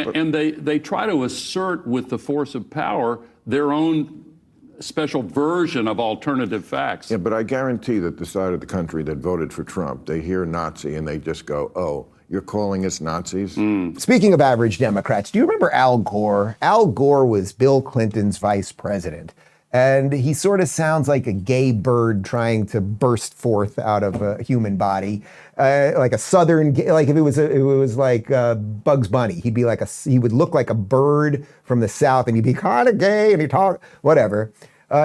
And they try to assert with the force of power their own special version of alternative facts. Yeah, but I guarantee that the side of the country that voted for Trump, they hear Nazi and they just go, oh, you're calling us Nazis? Speaking of average Democrats, do you remember Al Gore? Al Gore was Bill Clinton's vice president. And he sort of sounds like a gay bird trying to burst forth out of a human body, like a southern, like if it was like Bugs Bunny, he would look like a bird from the South, and he'd be kind of gay, and he'd talk, whatever.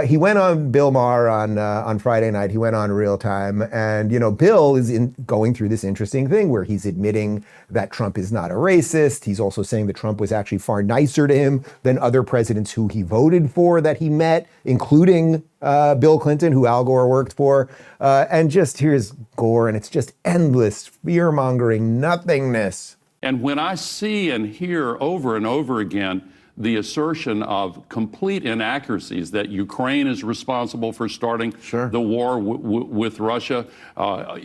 He went on Bill Maher on Friday night. He went on Real Time, and Bill is going through this interesting thing where he's admitting that Trump is not a racist. He's also saying that Trump was actually far nicer to him than other presidents who he voted for that he met, including Bill Clinton, who Al Gore worked for. And just here's Gore, and it's just endless fear-mongering nothingness. And when I see and hear over and over again the assertion of complete inaccuracies that Ukraine is responsible for starting the war with Russia.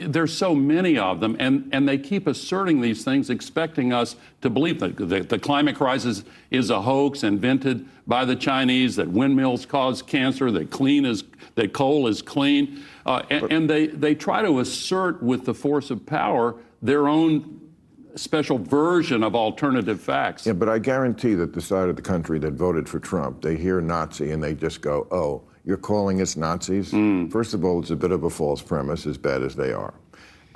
There's so many of them, and they keep asserting these things, expecting us to believe that the climate crisis is a hoax invented by the Chinese, that windmills cause cancer, that coal is clean, and they try to assert with the force of power their own special version of alternative facts. Yeah, but I guarantee that the side of the country that voted for Trump, they hear Nazi and they just go, oh, you're calling us Nazis? First of all, it's a bit of a false premise, as bad as they are.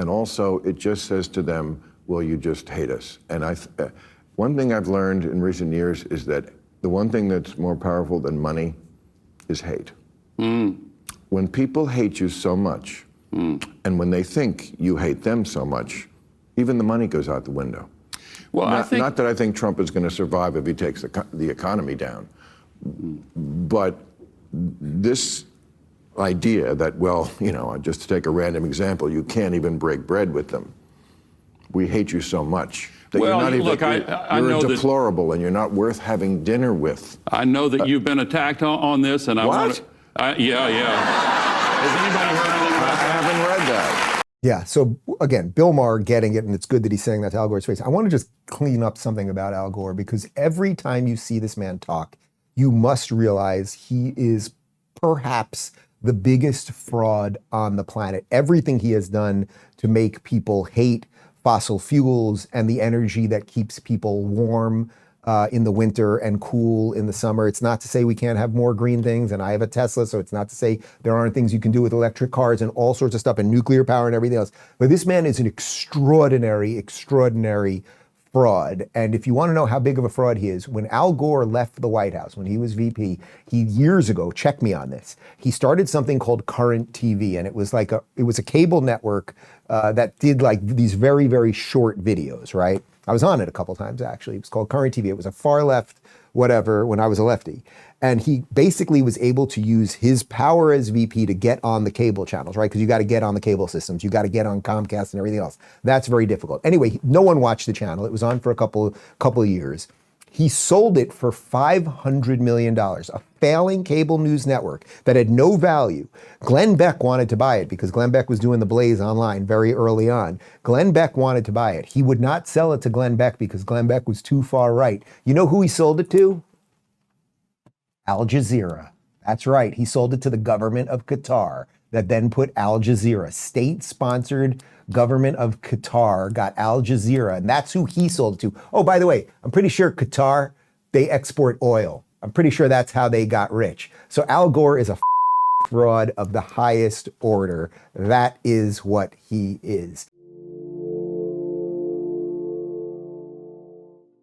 And also, it just says to them, well, you just hate us. And one thing I've learned in recent years is that the one thing that's more powerful than money is hate. When people hate you so much, and when they think you hate them so much, even the money goes out the window. Well, not that I think Trump is going to survive if he takes the economy down, but this idea that, well, just to take a random example, you can't even break bread with them. We hate you so much that well, you're not even, look, I know you're deplorable and you're not worth having dinner with. I know that you've been attacked on this, and I want to. Yeah. Has anybody heard anything about that? I haven't read that. Yeah, so again, Bill Maher getting it, and it's good that he's saying that to Al Gore's face. I want to just clean up something about Al Gore, because every time you see this man talk, you must realize he is perhaps the biggest fraud on the planet. Everything he has done to make people hate fossil fuels and the energy that keeps people warm in the winter and cool in the summer. It's not to say we can't have more green things, and I have a Tesla, so it's not to say there aren't things you can do with electric cars and all sorts of stuff and nuclear power and everything else. But this man is an extraordinary fraud. And if you want to know how big of a fraud he is, when Al Gore left the White House, when he was VP, he years ago, check me on this, he started something called Current TV, and it was a cable network that did like these very, very short videos, right? I was on it a couple times, actually. It was called Current TV. It was a far left, whatever, when I was a lefty. And he basically was able to use his power as VP to get on the cable channels, right? Because you got to get on the cable systems. You got to get on Comcast and everything else. That's very difficult. Anyway, no one watched the channel. It was on for a couple of years. He sold it for $500 million, a failing cable news network that had no value. Glenn Beck wanted to buy it because Glenn Beck was doing the Blaze online very early on. Glenn Beck wanted to buy it. He would not sell it to Glenn Beck because Glenn Beck was too far right. You know who he sold it to? Al Jazeera. That's right. He sold it to the government of Qatar, that then put Al Jazeera, state-sponsored government of Qatar, got Al Jazeera, and that's who he sold it to. Oh, by the way, I'm pretty sure Qatar, they export oil. I'm pretty sure that's how they got rich. So Al Gore is a fraud of the highest order. That is what he is.